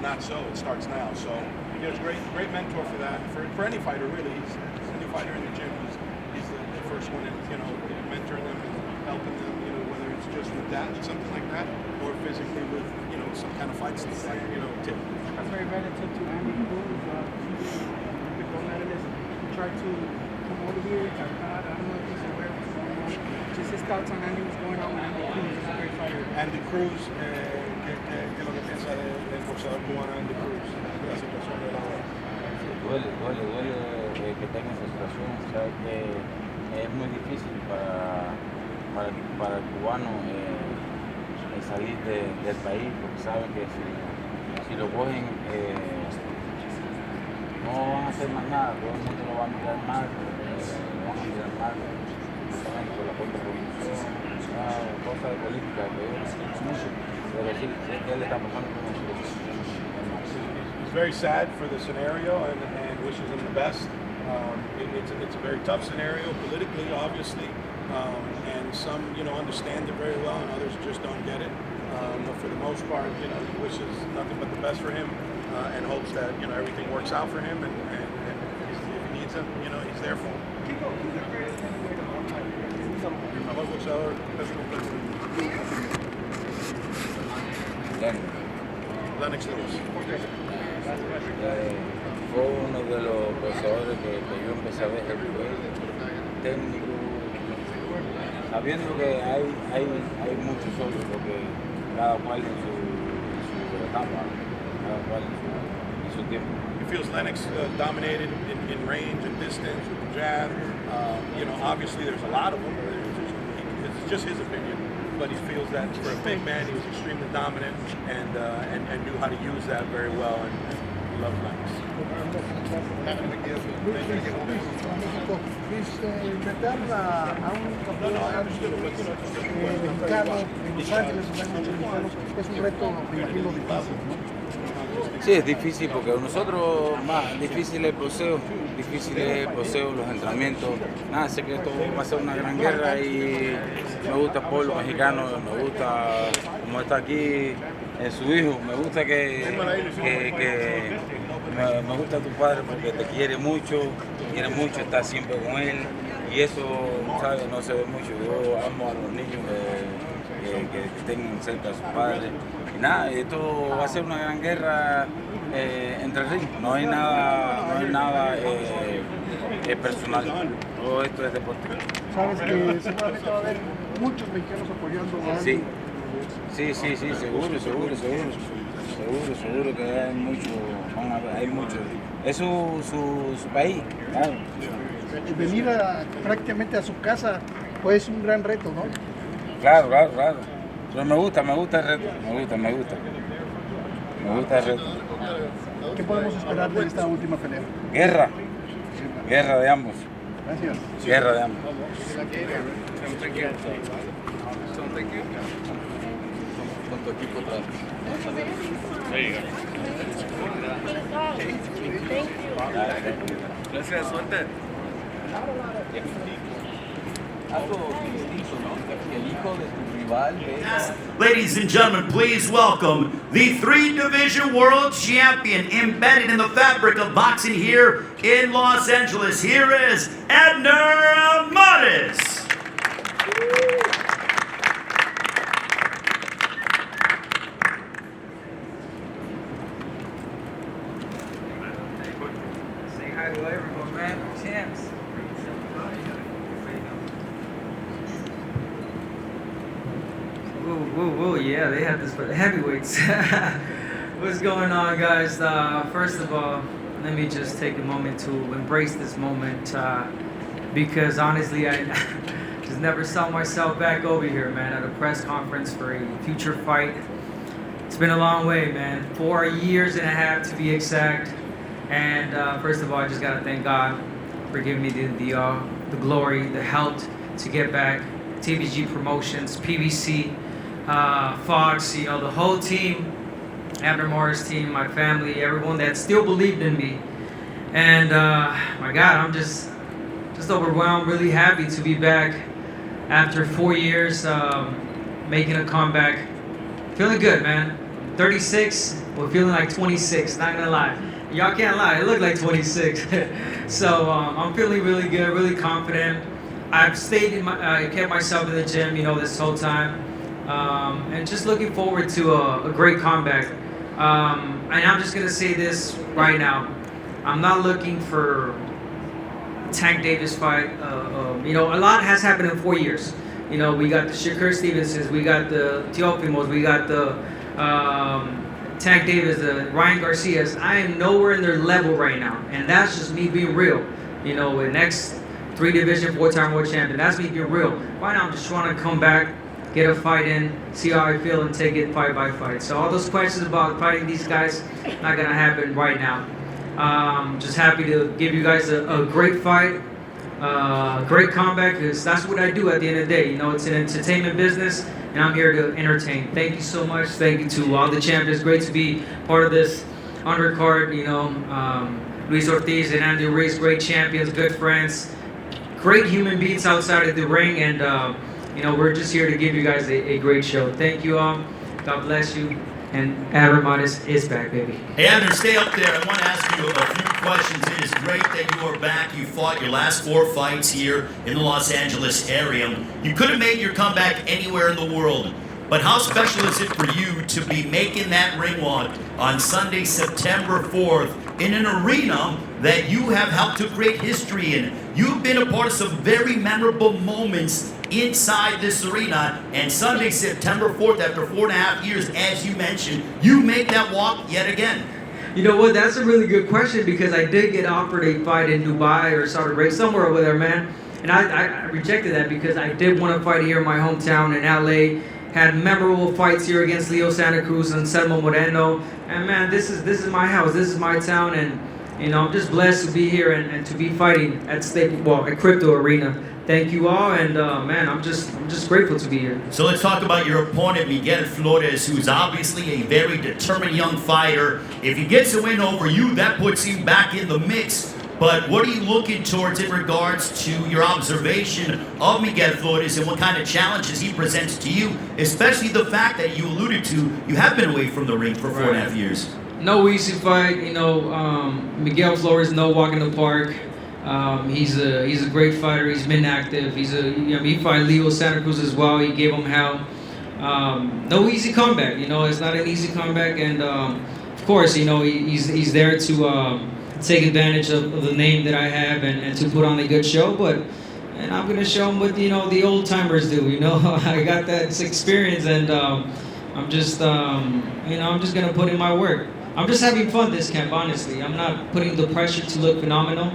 not so. It starts now. So he's a great mentor for that. For any fighter, really. He's any fighter in the gym. He's the first one, mentoring them and helping them. Whether it's just with that, something like that, or physically with some kind of fight stuff. Tip. That's very relative to Andy Cruz. Tried to come over here. I don't know if he's aware of what's going on. Just his thoughts on Andy, what's going on with Andy Cruz. He's a great fighter. Andy Cruz, ¿qué es lo que piensa del boxeador cubano Andy Cruz? La situación de la hora. Duele que tenga esa situación. Sabes que es muy difícil para el cubano salir del país, porque saben que si lo cogen no van a hacer más nada, todo el mundo lo va a mirar mal, justamente por la contraposición, cosa de política que es mucho, pero sí, que él está pasando por una situación. He's very sad for the scenario and wishes him the best. It's a very tough scenario politically, obviously, and some understand it very well, and others just don't get it. But for the most part, he wishes nothing but the best for him, and hopes that everything works out for him, and if he needs him, he's there for him. Lennox Lewis. Fue uno de los boxeadores que yo empecé a ver técnico, sabiendo que hay muchos otros, porque cada cual en su etapa, cada cual en su tiempo. He feels Lennox dominated in range and distance with the jab. Obviously there's a lot of them. It's just his opinion, but he feels that for a big man he was extremely dominant and knew how to use that very well, and he loves Lennox. Sí, es difícil porque nosotros más difícil es el boxeo, los entrenamientos. Nada, sé que esto va a ser una gran guerra y me gusta el pueblo mexicano, me gusta como está aquí su hijo, me gusta me gusta tu padre porque te quiere mucho, está siempre con él y eso, ¿sabes? No se ve mucho. Yo amo a los niños que tengan cerca a sus padres. Y nada, esto va a ser una gran guerra entre el ring. No hay nada personal. Todo esto es deportivo. Sabes que seguramente va a haber muchos mexicanos apoyando a Sí, seguro que hay mucho, hay mucho. Es su país, claro. Venir prácticamente a su casa pues es un gran reto, ¿no? Claro. Pero me gusta el reto, me gusta el reto. ¿Qué podemos esperar de esta última pelea? Guerra de ambos. Gracias. Guerra de ambos. Con tu equipo atrás. Gracias, suerte. Ladies and gentlemen, please welcome the 3-division world champion embedded in the fabric of boxing here in Los Angeles. Here is Abner Mares. Say hi to everyone, man. Champs. Whoa, yeah, they have this for the heavyweights. What's going on, guys? First of all, let me just take a moment to embrace this moment because honestly, I just never saw myself back over here, man, at a press conference for a future fight. It's been a long way, man. 4 years and a half to be exact. And first of all, I just gotta thank God for giving me the glory, the health to get back. TVG Promotions, PBC, Fox, the whole team, Abner Morris team, my family, everyone that still believed in me. And my God, I'm just overwhelmed, really happy to be back after 4 years, making a comeback. Feeling good, man. 36, We're feeling like 26, not gonna lie. Y'all can't lie, I look like 26. So I'm feeling really good, really confident. I've I kept myself in the gym, this whole time. And just looking forward to a great comeback. And I'm just gonna say this right now. I'm not looking for Tank Davis fight. A lot has happened in 4 years. We got the Shakur Stevensons, we got the Teofimos, we got the Tank Davis, the Ryan Garcias. I am nowhere in their level right now, and that's just me being real. The next 3 division, 4-time world champion. That's me being real. Right now, I'm just trying to come back, get a fight in, see how I feel, and take it fight by fight. So all those questions about fighting these guys, not gonna happen right now. Just happy to give you guys a great fight, great comeback, because that's what I do at the end of the day. It's an entertainment business, and I'm here to entertain. Thank you so much. Thank you to all the champions. Great to be part of this undercard. Ruiz-Ortiz and Andy Ruiz, great champions, good friends, great human beings outside of the ring, and we're just here to give you guys a great show. Thank you all. God bless you. And Abramon is back, baby. Hey, Abner, stay up there. I want to ask you a few questions. It is great that you are back. You fought your last 4 fights here in the Los Angeles area. You could have made your comeback anywhere in the world. But how special is it for you to be making that ring walk on Sunday, September 4th, in an arena that you have helped to create history in? You've been a part of some very memorable moments inside this arena, and Sunday, September 4th, after 4.5 years, as you mentioned, you make that walk yet again. You know what? That's a really good question, because I did get offered a fight in Dubai or Saudi Arabia, somewhere over there, man. And I rejected that because I did want to fight here in my hometown in LA. Had memorable fights here against Leo Santa Cruz and Selmo Moreno. And man, this is my house, this is my town, and I'm just blessed to be here and to be fighting at at Crypto Arena. Thank you all, and man, I'm just grateful to be here. So let's talk about your opponent, Miguel Flores, who's obviously a very determined young fighter. If he gets a win over you, that puts him back in the mix. But what are you looking towards in regards to your observation of Miguel Flores and what kind of challenges he presents to you, especially the fact that you alluded to, you have been away from the ring for 4.5 years? No easy fight, Miguel Flores, no walk in the park. He's a great fighter. He's been active. He fought Leo Santa Cruz as well. He gave him hell. No easy comeback. It's not an easy comeback, and of course, he's there to take advantage of the name that I have and to put on a good show. And I'm gonna show him what the old timers do. I got that experience, and I'm just gonna put in my work. I'm just having fun this camp, honestly. I'm not putting the pressure to look phenomenal,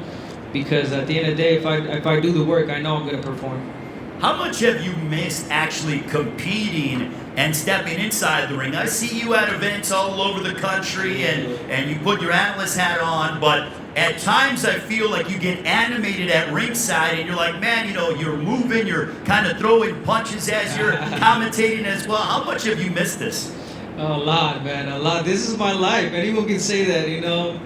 because at the end of the day, if I do the work, I know I'm gonna perform. How much have you missed actually competing and stepping inside the ring? I see you at events all over the country, and you put your analyst hat on, but at times I feel like you get animated at ringside, and you're like, man, you're moving, you're kind of throwing punches as you're commentating as well. How much have you missed this? A lot, man, a lot. This is my life. Anyone can say that,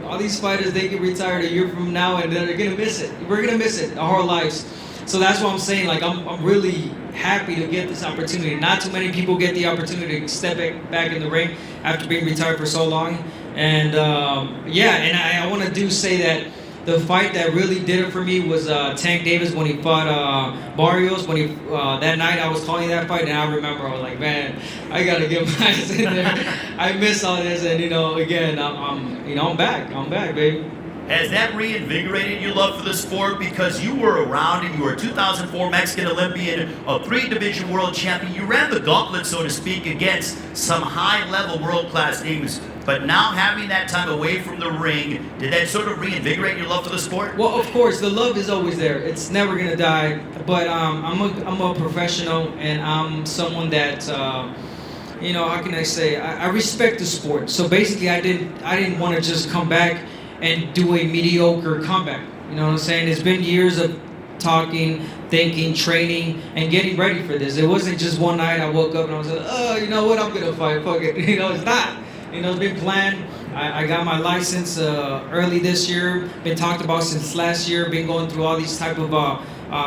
All these fighters, they get retired a year from now, and they're gonna miss it. We're gonna miss it our whole lives. So that's what I'm saying. Like, I'm really happy to get this opportunity. Not too many people get the opportunity to step back in the ring after being retired for so long. And I want to say that the fight that really did it for me was Tank Davis when he fought Barrios. That night I was calling that fight, and I remember I was like, man, I gotta get my ass in there. I miss all this, and again, I'm back. I'm back, baby. Has that reinvigorated your love for the sport? Because you were around, and you were a 2004 Mexican Olympian, a 3-division world champion. You ran the gauntlet, so to speak, against some high-level world-class names. But now having that time away from the ring, did that sort of reinvigorate your love for the sport? Well, of course, the love is always there. It's never gonna die. But I'm a professional, and I'm someone that how can I say? I respect the sport. So basically, I didn't want to just come back and do a mediocre comeback. You know what I'm saying? It's been years of talking, thinking, training, and getting ready for this. It wasn't just one night I woke up and I was like, oh, you know what? I'm gonna fight. Fuck it. It's not. It's been planned. I got my license early this year. Been talked about since last year. Been going through all these type of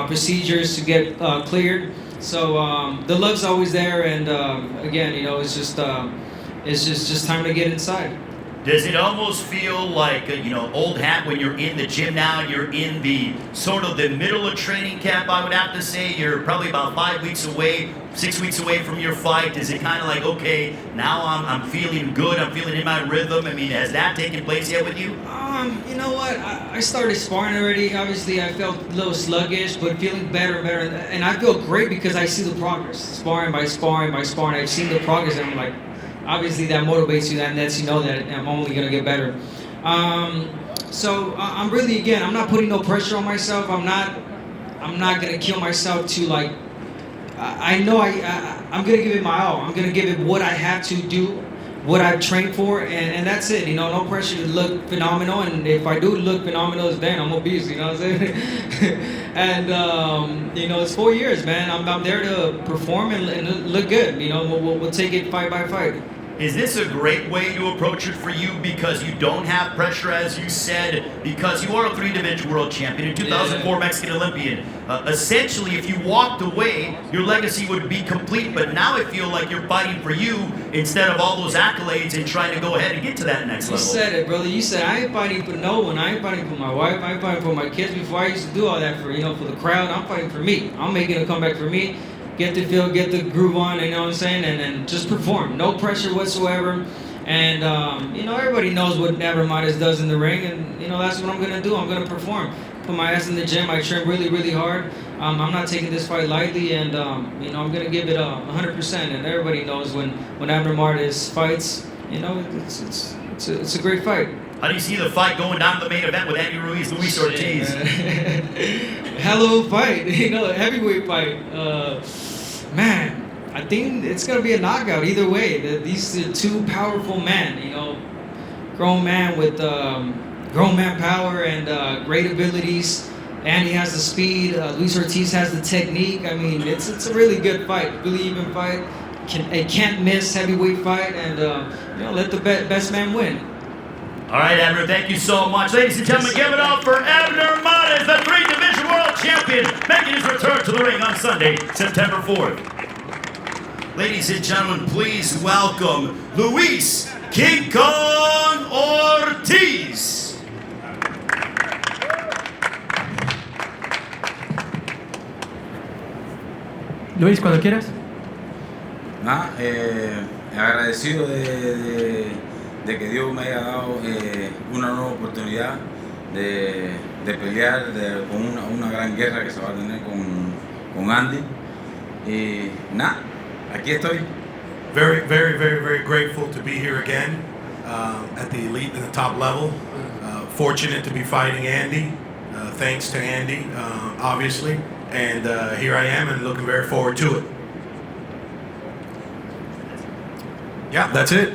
procedures to get cleared. So the love's always there, and again, it's just time to get inside. Does it almost feel like, old hat when you're in the gym now, you're in the sort of the middle of training camp, I would have to say? You're probably about 5 weeks away, 6 weeks away from your fight. Is it kind of like, okay, now I'm feeling good, I'm feeling in my rhythm? I mean, has that taken place yet with you? You know what? I started sparring already. Obviously, I felt a little sluggish, but feeling better and better. And I feel great because I see the progress. Sparring by sparring by sparring, I've seen the progress, and I'm like, obviously that motivates you and lets you know that I'm only gonna get better. So I'm really, again, I'm not putting no pressure on myself. I'm not gonna kill myself to like. I know I'm gonna give it my all. I'm gonna give it what I have to do, what I've trained for, and that's it. No pressure to look phenomenal. And if I do look phenomenal, then I'm obese. You know what I'm saying? And it's 4 years, man. I'm there to perform and look good. We'll take it fight by fight. Is this a great way to approach it for you because you don't have pressure, as you said, because you are a 3-division world champion, a 2004 Mexican Olympian? Essentially, if you walked away, your legacy would be complete, but now I feel like you're fighting for you instead of all those accolades and trying to go ahead and get to that next level. You said it, brother. You said, I ain't fighting for no one. I ain't fighting for my wife. I ain't fighting for my kids. Before I used to do all that for the crowd, I'm fighting for me. I'm making a comeback for me. Get the feel, get the groove on, you know what I'm saying, and just perform. No pressure whatsoever. And everybody knows what Abramates does in the ring, and that's what I'm gonna do. I'm gonna perform. Put my ass in the gym. I train really, really hard. I'm not taking this fight lightly, and I'm gonna give it 100%. And everybody knows when Abramates fights, it's a great fight. How do you see the fight going down to the main event with Andy Ruiz, Ruiz-Ortiz? Hello fight, a heavyweight fight. Man, I think it's gonna be a knockout either way. These are two powerful men, grown man with grown man power and great abilities. Andy has the speed. Ruiz-Ortiz has the technique. I mean, it's a really good fight, really even fight. A can't miss heavyweight fight, and let the best man win. All right, Abner, thank you so much. Ladies and gentlemen, give it up for Abner Mares, the 3-division world champion, making his return to the ring on Sunday, September 4th. Ladies and gentlemen, please welcome Luis King Kong Ortiz. Luis, cuando quieras. Agradecido de que Dios me haya dado una nueva oportunidad de pelear con una gran guerra que se va a tener con Andy. Y aquí estoy. Very, very, very, very grateful to be here again at the elite and the top level. Fortunate to be fighting Andy. Thanks to Andy, obviously. And here I am and looking very forward to it. Yeah, that's it.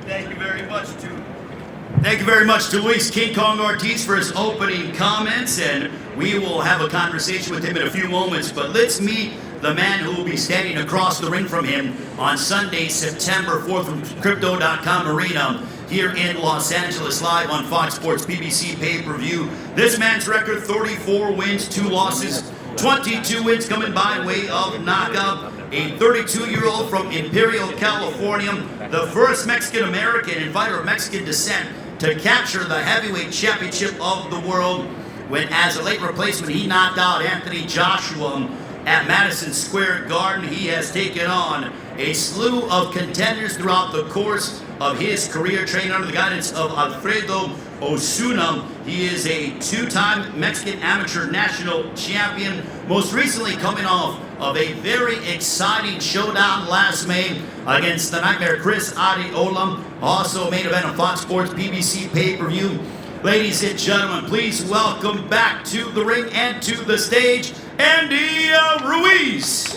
Thank you very much to Luis King Kong Ortiz for his opening comments, and we will have a conversation with him in a few moments. But let's meet the man who will be standing across the ring from him on Sunday, September 4th from Crypto.com Arena here in Los Angeles, live on Fox Sports PBC pay-per-view. This man's record, 34 wins, 2 losses, 22 wins coming by way of knockout. A 32-year-old from Imperial, California, the first Mexican-American and fighter of Mexican descent to capture the heavyweight championship of the world when, as a late replacement, he knocked out Anthony Joshua at Madison Square Garden. He has taken on a slew of contenders throughout the course of his career, training under the guidance of Alfredo Osuna. He is a 2-time Mexican amateur national champion, most recently coming off of a very exciting showdown last May against the Nightmare Chris Arreola, also main event on Fox Sports PBC pay-per-view. Ladies and gentlemen, please welcome back to the ring and to the stage, Andy Ruiz.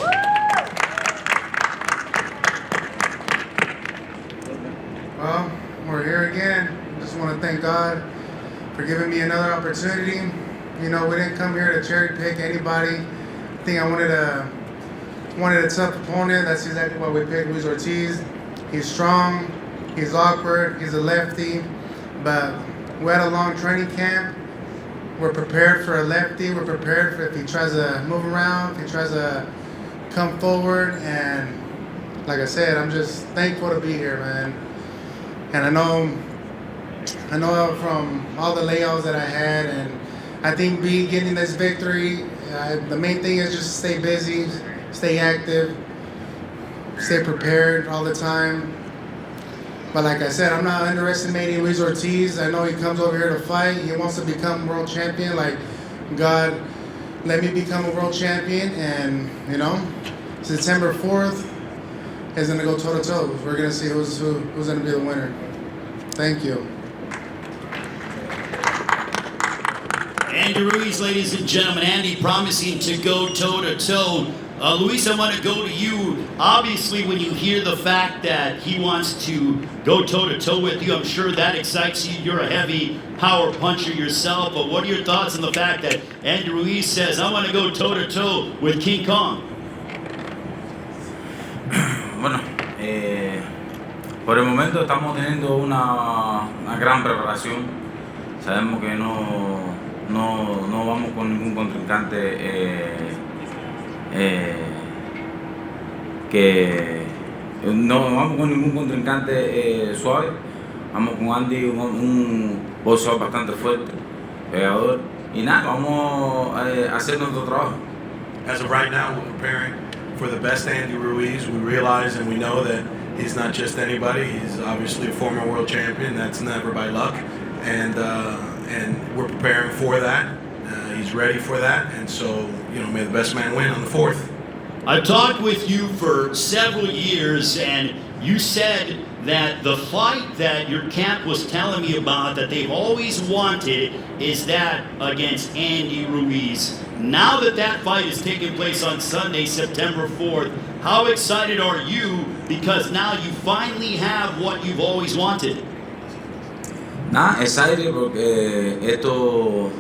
Well, we're here again. Just want to thank God for giving me another opportunity. We didn't come here to cherry pick anybody. I think I wanted a tough opponent. That's exactly why we picked Ruiz-Ortiz. He's strong, he's awkward, he's a lefty, but we had a long training camp. We're prepared for a lefty. We're prepared for if he tries to move around, if he tries to come forward. And like I said, I'm just thankful to be here, man. And I know I know from all the layouts that I had, and I think getting this victory, the main thing is just stay busy, stay active, stay prepared all the time. But like I said, I'm not underestimating Ruiz-Ortiz. I know he comes over here to fight. He wants to become world champion. Like, God, let me become a world champion. And, you know, September 4th is going to go toe-to-toe. We're going to see who's going to be the winner. Thank you. Andy Ruiz, ladies and gentlemen. Andy promising to go toe-to-toe. Luis, I want to go to you. Obviously, when you hear the fact that he wants to go toe-to-toe with you, I'm sure that excites you. You're a heavy power puncher yourself, but what are your thoughts on the fact that Andy Ruiz says, I want to go toe-to-toe with King Kong? Bueno, por el momento estamos teniendo una gran preparación. Sabemos que no vamos con ningún contrincante suave. Vamos con Andy, un boxeador bastante fuerte, pegador, y nada, vamos a hacer nuestro trabajo. As of right now, we're preparing for the best Andy Ruiz. We realize and we know that he's not just anybody. He's obviously a former world champion. That's never by luck, and we're preparing for that. He's ready for that, and so, you know, may the best man win on the 4th. I've talked with you for several years, and you said that the fight that your camp was telling me about that they've always wanted is that against Andy Ruiz. Now that that fight is taking place on Sunday, September 4th, how excited are you? Because now you finally have what you've always wanted. Nada, excited porque esto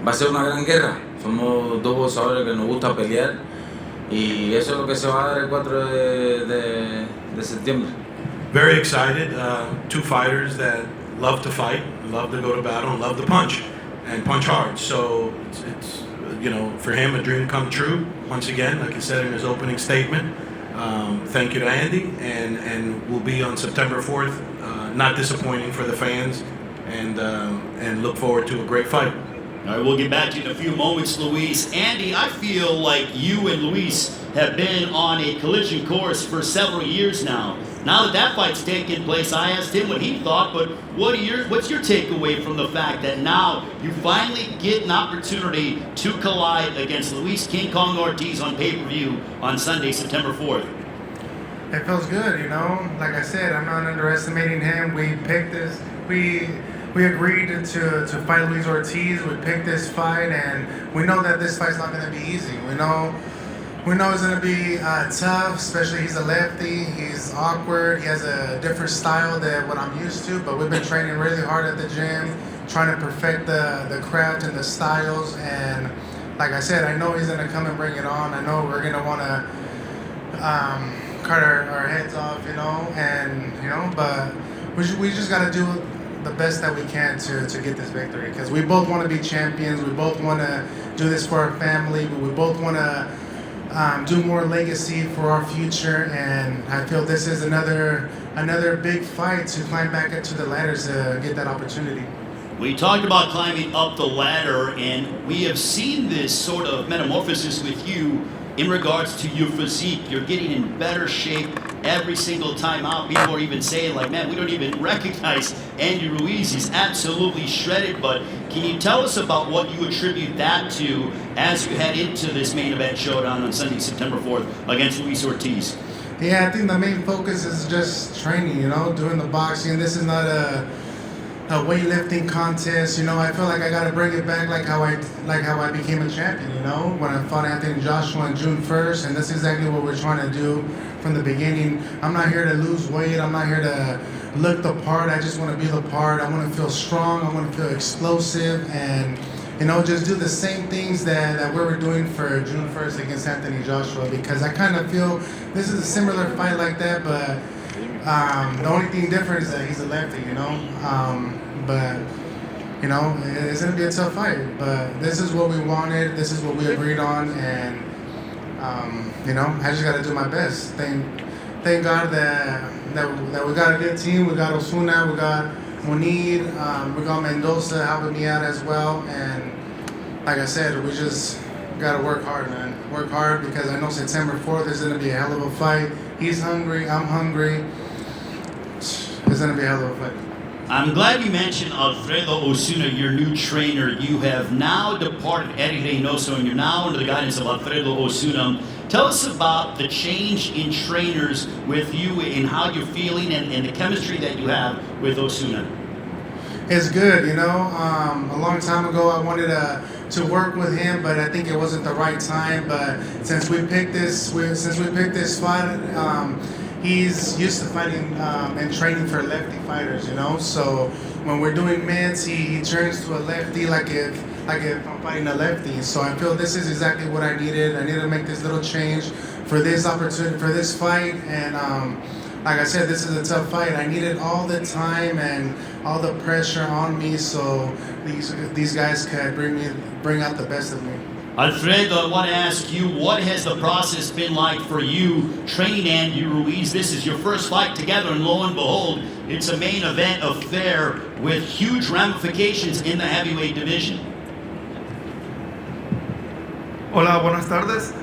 va a ser una gran guerra. Somos dos boxeadores que nos gusta pelear y eso es lo que se va a dar el 4 de septiembre. Very excited. Two fighters that love to fight, love to go to battle, and love to punch, and punch hard. So it's you know, for him, a dream come true. Once again, like he said in his opening statement, thank you to Andy, and we'll be on September 4th. Not disappointing for the fans, and look forward to a great fight. All right, we'll get back to you in a few moments, Luis. Andy, I feel like you and Luis have been on a collision course for several years now. Now that that fight's taking place, I asked him what he thought, but what's your takeaway from the fact that now you finally get an opportunity to collide against Luis King Kong Ortiz on pay-per-view on Sunday, September 4th? It feels good, you know. Like I said, I'm not underestimating him. We picked this. We agreed to fight Ruiz-Ortiz. We picked this fight, and we know that this fight's not going to be easy. We know it's going to be tough, especially he's a lefty. He's awkward. He has a different style than what I'm used to, but we've been training really hard at the gym, trying to perfect the craft and the styles. And like I said, I know he's going to come and bring it on. I know we're going to want to cut our heads off, you know, and, you know, but we just got to do the best that we can to get this victory, because we both want to be champions. We both want to do this for our family, but we both want to do more legacy for our future, and I feel this is another big fight to climb back up to the ladder to get that opportunity. We talked about climbing up the ladder, and we have seen this sort of metamorphosis with you in regards to your physique. You're getting in better shape every single time out. People are even saying, like, man, we don't even recognize Andy Ruiz. He's absolutely shredded. But can you tell us about what you attribute that to as you head into this main event showdown on Sunday, September 4th against Ruiz-Ortiz? Yeah, I think the main focus is just training, you know, doing the boxing. This is not a weightlifting contest, you know. I feel like I gotta bring it back like how I became a champion, you know, when I fought Anthony Joshua on June 1st, and that's exactly what we're trying to do from the beginning. I'm not here to lose weight. I'm not here to look the part. I just want to be the part. I want to feel strong. I want to feel explosive, and, you know, just do the same things that we were doing for June 1st against Anthony Joshua, because I kind of feel this is a similar fight like that, but the only thing different is that he's a lefty, you know. But, you know, it's going to be a tough fight. But this is what we wanted. This is what we agreed on. And, you know, I just got to do my best. Thank God that we got a good team. We got Osuna. We got Munir, we got Mendoza helping me out as well. And like I said, we just got to work hard, man. Work hard because I know September 4th is going to be a hell of a fight. He's hungry, I'm hungry. It's going to be a hell of a fight. I'm glad you mentioned Alfredo Osuna, your new trainer. You have now departed Eddie Reynoso and you're now under the guidance of Alfredo Osuna. Tell us about the change in trainers with you and how you're feeling and the chemistry that you have with Osuna. It's good, you know. A long time ago, I wanted to work with him, but I think it wasn't the right time. But since we picked this fight, he's used to fighting and training for lefty fighters, you know. So when we're doing mitts, he turns to a lefty like if I'm fighting a lefty. So I feel this is exactly what I needed. I needed to make this little change for this opportunity, for this fight. And like I said, this is a tough fight. I needed all the time and all the pressure on me so these guys could bring out the best of me. Alfredo, I want to ask you, what has the process been like for you training Andy Ruiz? This is your first fight together, and lo and behold, it's a main event affair with huge ramifications in the heavyweight division. Hola, buenas tardes.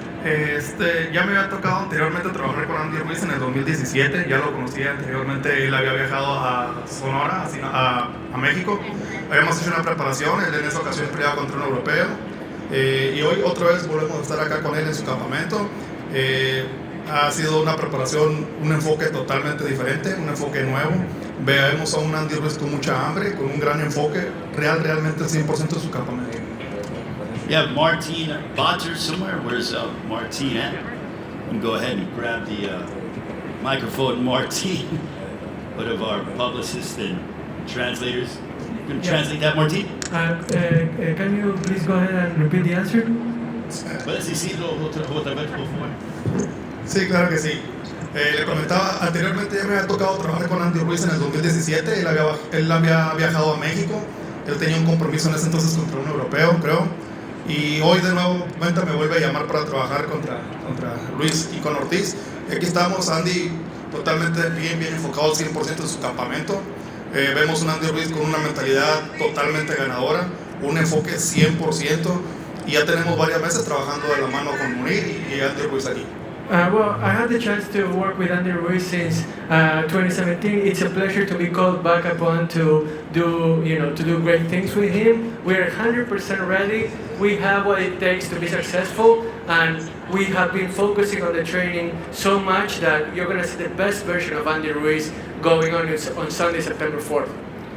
Ya me había tocado anteriormente trabajar con Andy Ruiz en el 2017, ya lo conocía anteriormente, él había viajado a Sonora, a México. Habíamos hecho una preparación, él en esa ocasión peleaba contra un europeo. Y hoy otra vez volvemos a estar acá con él en su campamento. Ha sido una preparación, un enfoque totalmente diferente, un enfoque nuevo. Vemos a un Andy Ruiz con mucha hambre, con un gran enfoque, realmente el 100% de su campamento. Yeah, Martin Botter somewhere. Where's Martin at? You can go ahead and grab the microphone, Martin, one of our publicists and translators. You can translate that, Martin? Can you please go ahead and repeat the answer? ¿Puedes decirlo otra vez, por favor? Sí, claro que sí. Le comentaba, anteriormente ya me había tocado trabajar con Andy Ruiz en el 2017. Él había viajado a México. Él tenía un compromiso en ese entonces contra un europeo, creo. Y hoy de nuevo me vuelve a llamar para trabajar contra Ruiz y con Ortiz. Y aquí estamos, Andy totalmente bien enfocado al 100% en su campamento. Vemos un Andy Ruiz con una mentalidad totalmente ganadora, un enfoque 100%. Y ya tenemos varias meses trabajando de la mano con Munir y Andy Ruiz aquí. Well, I had the chance to work with Andy Ruiz since 2017. It's a pleasure to be called back upon to do great things with him. We're 100% ready. We have what it takes to be successful, and we have been focusing on the training so much that you're going to see the best version of Andy Ruiz going on Sunday, September 4th.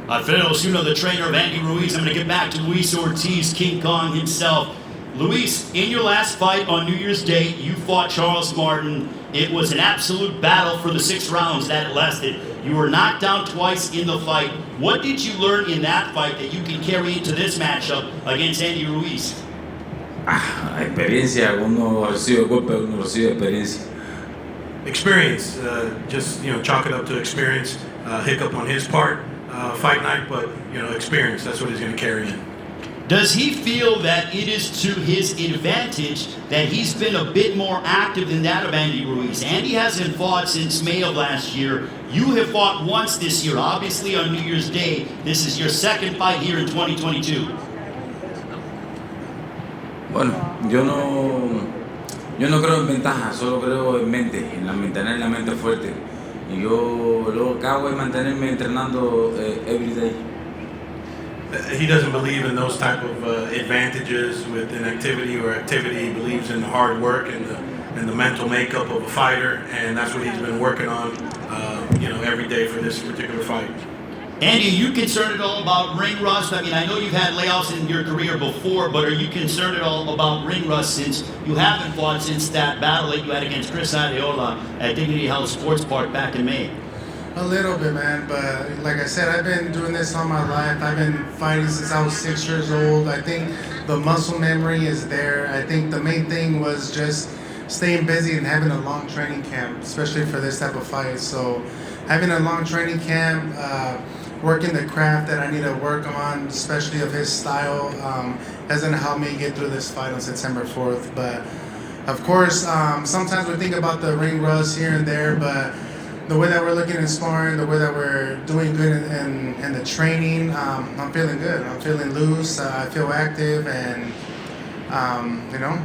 Alfredo Osuna, the trainer of Andy Ruiz. I'm going to get back to Ruiz-Ortiz, King Kong himself. Luis, in your last fight on New Year's Day, you fought Charles Martin. It was an absolute battle for the 6 rounds that it lasted. You were knocked down twice in the fight. What did you learn in that fight that you can carry into this matchup against Andy Ruiz? Experiencia, uno recibe golpe, uno recibe experiencia. Experience, just chalk it up to experience. Hiccup on his part, fight night, but experience. That's what he's going to carry in. Does he feel that it is to his advantage that he's been a bit more active than that of Andy Ruiz? Andy hasn't fought since May of last year. You have fought once this year, obviously on New Year's Day. This is your second fight here in 2022. Bueno, yo no creo en ventaja, solo creo en mente, en mantener la mente fuerte. Y yo lo que hago es mantenerme entrenando every day. He doesn't believe in those type of advantages with inactivity or activity. He believes in the hard work and the mental makeup of a fighter, and that's what he's been working on, every day for this particular fight. Andy, are you concerned at all about ring rust? I mean, I know you've had layoffs in your career before, but are you concerned at all about ring rust since you haven't fought since that battle that you had against Chris Adeola at Dignity Health Sports Park back in May? A little bit, man, but like I said, I've been doing this all my life. I've been fighting since I was 6 years old. I think the muscle memory is there. I think the main thing was just staying busy and having a long training camp, especially for this type of fight. So having a long training camp, working the craft that I need to work on, especially of his style, is going to help me get through this fight on September 4th. But of course, sometimes we think about the ring rust here and there, but the way that we're looking at sparring, the way that we're doing good in the training, I'm feeling good. I'm feeling loose. I feel active, and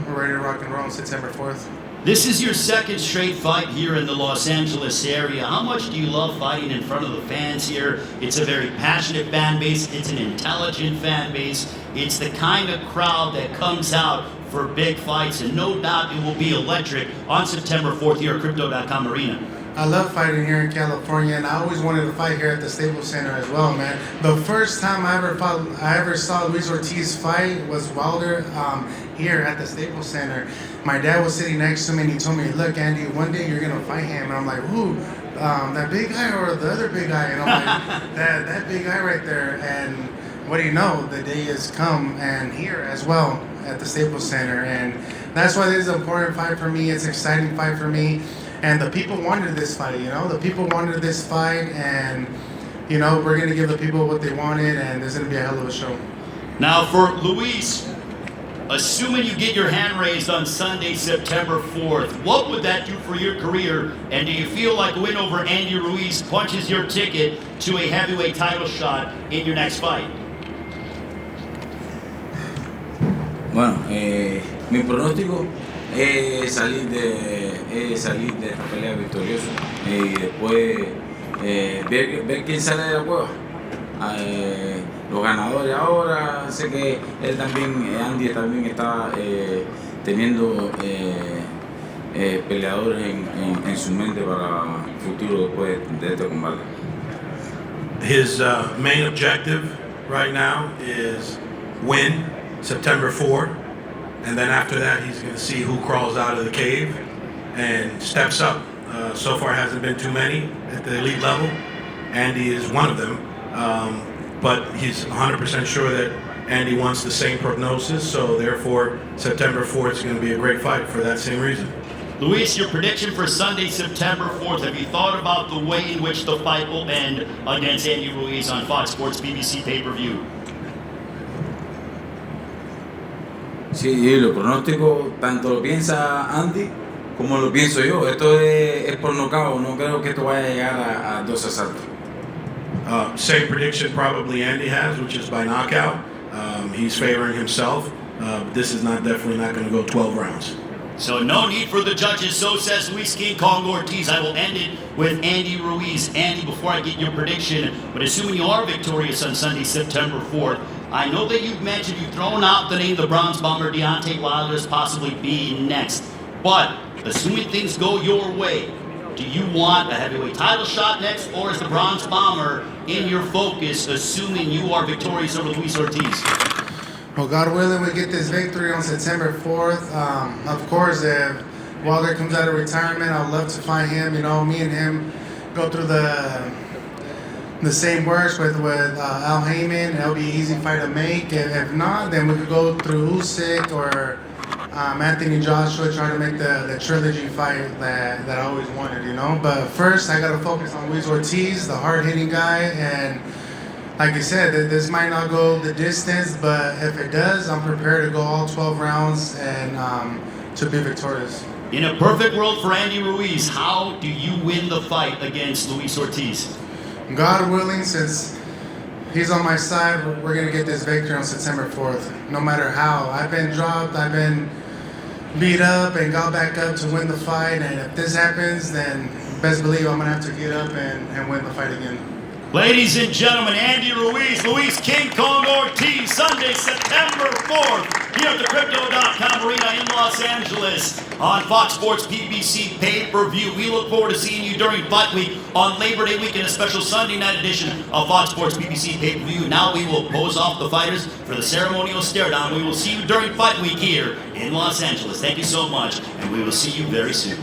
we're ready to rock and roll on September 4th. This is your second straight fight here in the Los Angeles area. How much do you love fighting in front of the fans here? It's a very passionate fan base. It's an intelligent fan base. It's the kind of crowd that comes out for big fights, and no doubt it will be electric on September 4th here at Crypto.com Arena. I love fighting here in California, and I always wanted to fight here at the Staples Center as well, man. The first time I ever saw Ruiz-Ortiz fight was Wilder here at the Staples Center. My dad was sitting next to me, and he told me, "Look, Andy, one day you're gonna fight him." And I'm like, "Who? That big guy or the other big guy?" And I'm like, that big guy right there. And what do you know? The day has come, and here as well at the Staples Center, and that's why this is an important fight for me. It's an exciting fight for me. And the people wanted this fight, The people wanted this fight, and, we're going to give the people what they wanted, and there's going to be a hell of a show. Now for Luis, assuming you get your hand raised on Sunday, September 4th, what would that do for your career? And do you feel like a win over Andy Ruiz punches your ticket to a heavyweight title shot in your next fight? Bueno, mi pronóstico es salir de esta pelea victorioso y después ver quién sale de la cueva. Los ganadores ahora, sé que Andy también está teniendo peleadores en su mente para el futuro después de este combate. His main objective right now is win September 4th, and then after that he's going to see who crawls out of the cave and steps up. So far hasn't been too many at the elite level. Andy is one of them, but he's 100% sure that Andy wants the same prognosis, so therefore September 4th is going to be a great fight for that same reason. Luis, your prediction for Sunday, September 4th, have you thought about the way in which the fight will end against Andy Ruiz on Fox Sports BBC pay-per-view? Sí, lo pronóstico tanto lo piensa Andy como lo pienso yo. Esto es por nocaut, no creo que esto vaya a llegar a 2 asaltos. Same prediction probably Andy has, which is by knockout. He's favoring himself. This is definitely not going to go 12 rounds. So no need for the judges, so says Luis King Kong Ortiz. I will end it with Andy Ruiz. Andy, before I get your prediction, but assuming you are victorious on Sunday, September 4th, I know that you've mentioned, you've thrown out the name, the Bronze Bomber, Deontay Wilder as possibly being next. But assuming things go your way, do you want a heavyweight title shot next, or is the Bronze Bomber in your focus, assuming you are victorious over Ruiz-Ortiz? Well, God willing, we get this victory on September 4th. Of course, if Wilder comes out of retirement, I'd love to fight him. Me and him go through the same works with Al Heyman. It'll be an easy fight to make. If not, then we could go through Usyk or Anthony Joshua, trying to make the trilogy fight that I always wanted, But first, I got to focus on Ruiz-Ortiz, the hard-hitting guy, and like I said, this might not go the distance, but if it does, I'm prepared to go all 12 rounds and to be victorious. In a perfect world for Andy Ruiz, how do you win the fight against Ruiz-Ortiz? God willing, since he's on my side, we're going to get this victory on September 4th, no matter how. I've been dropped, I've been beat up and got back up to win the fight, and if this happens, then best believe I'm going to have to get up and win the fight again. Ladies and gentlemen, Andy Ruiz, Luis King Kong Ortiz, Sunday, September 4th, here at the Crypto.com Arena in Los Angeles on Fox Sports PBC pay-per-view. We look forward to seeing you during Fight Week on Labor Day weekend, a special Sunday night edition of Fox Sports PBC pay-per-view. Now we will pose off the fighters for the ceremonial stare-down. We will see you during Fight Week here in Los Angeles. Thank you so much, and we will see you very soon.